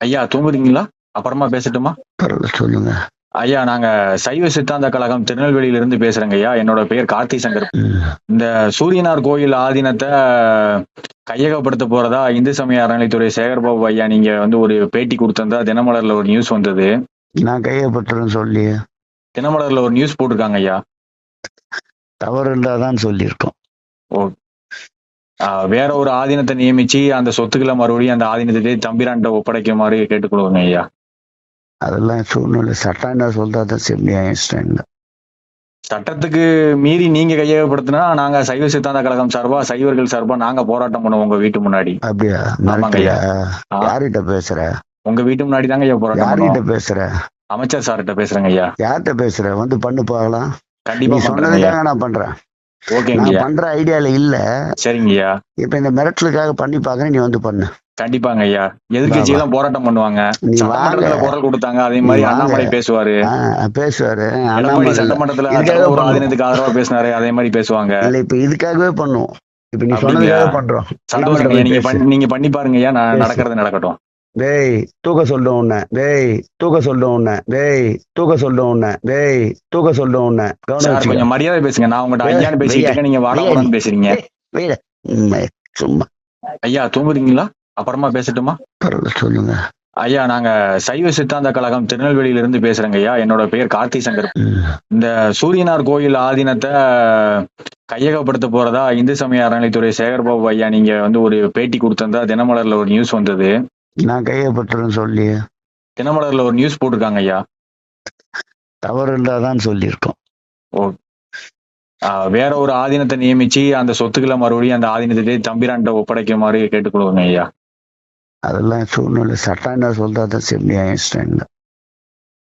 ஐயா தூங்குறீங்களா? அப்புறமா பேசட்டுமா? பரவாயில்ல, சொல்லுங்க. ஐயா நாங்க சைவ சித்தாந்த கழகம் திருநெல்வேலியிலிருந்து பேசுறேங்க ஐயா. என்னோட பெயர் கார்த்தி சங்கர். இந்த சூரியனார் கோயில் ஆதீனத்தை கையகப்படுத்த போறதா இந்து சமய அறநிலைத்துறை சேகர்பாபு ஐயா நீங்க வந்து ஒரு பேட்டி கொடுத்திருந்தா தினமலர்ல ஒரு நியூஸ் வந்தது. நான் கையப்பட்டுறேன்னு சொல்லி தினமலர்ல ஒரு நியூஸ் போட்டிருக்காங்க ஐயா. தவறு இருந்தாதான் சொல்லியிருக்கோம். ஓ வேற ஒரு ஆதீனத்தை நியமிச்சு அந்த சொத்துக்களை மறுபடியும் அந்த ஆதீனத்தை தம்பிரான்ட்ட ஒப்படைக்குமாறு கேட்டுக்கொள்வோங்க ஐயா. அதெல்லாம் சூழ்நிலை சட்டம் என்ன சொல்றதான் செம்மியாயிடுச்சிட்டாங்க. சட்டத்துக்கு மீறி நீங்க கையகப்படுத்தினா நாங்க சைவ சித்தாந்த கழகம் சார்பா சைவர்கள் சார்பா நாங்க போராட்டம் பண்ணுவோம் உங்க வீட்டு முன்னாடி. அப்படியா? ஆமாங்க ஐயா. யார்கிட்ட பேசுற? உங்க வீட்டு முன்னாடி தாங்க ஐயா போராட்டம் யார்கிட்ட பண்ணுவோம். பேசுற? அமைச்சர் சார்கிட்ட பேசுறேங்க ஐயா. யார்கிட்ட பேசுற? வந்து பண்ணு பார்க்கலாம். கண்டிப்பா நீ பண்றேங்க ஐயா. சொன்னதுக்காக நான் பண்றேன். ஓகேங்க நான் ஐயா. பண்ற ஐடியால இல்ல. சரிங்க ஐயா. இப்ப இந்த மிரட்டலுக்காக பண்ணி பாக்குறேன், நீ வந்து பண்ணு. கண்டிப்பாங்க ஐயா. எதிர்கட்சி எல்லாம் போராட்டம் பண்ணுவாங்க. நீ சட்டமன்றத்துல வாங்க. குரல் கொடுத்தாங்க. அதே மாதிரி நீ வாங்க. அண்ணாமலை பேசுவாரு. பேசுவாரு. எடப்பாடி அண்ணாமலை சட்டமன்றத்துல இதுக்காக ஒரு பண்ணுவோம். ஆதீனத்துக்கு ஆதரவா பேசினாரு. அதே மாதிரி பேசுவாங்க. இல்ல, இப்ப இதுக்காகவே பண்ணுவோம். இப்ப நீ அப்படிங்களா? சொன்னதுக்காக பண்றோம். சந்தோஷம் ஐயா. நீங்க பண்ணி பாருங்க ஐயா. நான் பேசு. நடக்கிறது நடக்கட்டும். டேய் தூக்க சொல்லும் உன்ன. டேய் தூக்க சொல்லும் உன்ன. டேய் தூக்க சொல்லும் உன்ன. டேய் தூக்க சொல்லும் உன்ன. கவனம் சார் வச்சுக்க. கொஞ்சம் மரியாதை பேசுங்க. நான் உங்கள்கிட்ட ஐயான்னு பேசிட்டு இருக்கேன். நீங்க வாடகை பேசுறீங்க. வெயில. சும்மா. ஐயா தூங்குறீங்களா? அப்புறமா பேசட்டுமா? பரவாயில்ல, சொல்லுங்க. ஐயா நாங்க சைவ சித்தாந்த கழகம் திருநெல்வேலியிலிருந்து பேசுறேங்க ஐயா. என்னோட பெயர் கார்த்தி சங்கர். இந்த சூரியனார் கோயில் ஆதீனத்தை கையகப்படுத்த போறதா இந்து சமய அறநிலைத்துறை சேகர்பாபு ஐயா நீங்க வந்து ஒரு பேட்டி கொடுத்திருந்தா தினமலர்ல ஒரு நியூஸ் வந்தது. நான் கையப்பட்டுறேன்னு சொல்லி தினமலர்ல ஒரு நியூஸ் போட்டிருக்காங்க ஐயா. தவறு இருந்தாதான் சொல்லியிருக்கோம். வேற ஒரு ஆதீனத்தை நியமிச்சு அந்த சொத்துக்களை மறுபடியும் அந்த ஆதீனத்தை தம்பிரான்ட்ட ஒப்படைக்குமாறு கேட்டுக்கொள்வோங்க ஐயா. அதெல்லாம் சூழ்நிலை சட்டம் என்ன சொல்றதான் செம்மியாயிடுச்சிட்டாங்க.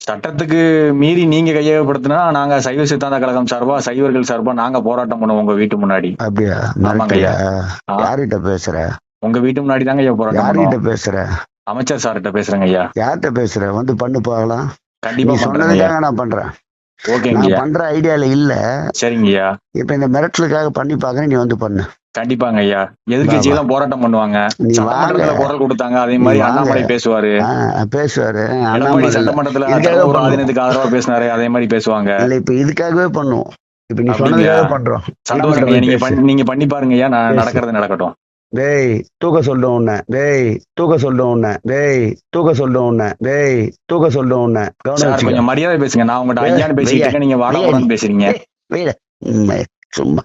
சட்டத்துக்கு மீறி நீங்க கையகப்படுத்தினா நாங்க சைவ சித்தாந்த கழகம் சார்பா சைவர்கள் சார்பா நாங்க போராட்டம் பண்ணுவோம் உங்க வீட்டு முன்னாடி. அப்படியா? ஆமாங்க ஐயா. யார்கிட்ட பேசுற? உங்க வீட்டு முன்னாடி தாங்க ஐயா போராட்டம் யார்கிட்ட பண்ணுவோம். பேசுற? அமைச்சர் சார்கிட்ட பேசுறேங்க ஐயா. யார்கிட்ட பேசுற? வந்து பண்ணு பார்க்கலாம். கண்டிப்பா நீ பண்றேங்க ஐயா. சொன்னதுக்காக நான் பண்றேன். ஓகேங்க நான் ஐயா. பண்ற ஐடியால இல்ல. சரிங்க ஐயா. இப்ப இந்த மிரட்டலுக்காக பண்ணி பாக்குறேன், நீ வந்து பண்ணு. கண்டிப்பாங்க ஐயா. எதிர்கட்சி எல்லாம் போராட்டம் பண்ணுவாங்க. நீ சட்டமன்றத்துல வாங்க. குரல் கொடுத்தாங்க. அதே மாதிரி நீ வாங்க. அண்ணாமலை பேசுவாரு. பேசுவாரு. எடப்பாடி அண்ணாமலை சட்டமன்றத்துல இதுக்காக ஒரு பண்ணுவோம். ஆதீனத்துக்கு ஆதரவா பேசினாரு. அதே மாதிரி பேசுவாங்க. இல்ல, இப்ப இதுக்காகவே பண்ணுவோம். இப்ப நீ அப்படிங்களா? சொன்னதுக்காக பண்றோம். சந்தோஷம் ஐயா. நீங்க பண்ணி பாருங்க ஐயா. நான் பேசு. நடக்கிறது நடக்கட்டும். டேய் தூக்க சொல்லும் உன்ன. டேய் தூக்க சொல்லும் உன்ன. டேய் தூக்க சொல்லும் உன்ன. டேய் தூக்க சொல்லும் உன்ன. கவனம் சார் வச்சுக்க. கொஞ்சம் மரியாதை பேசுங்க. நான் உங்கள்கிட்ட ஐயான்னு பேசிட்டு இருக்கேன். நீங்க வாடகை பேசுறீங்க. வெயில. சும்மா.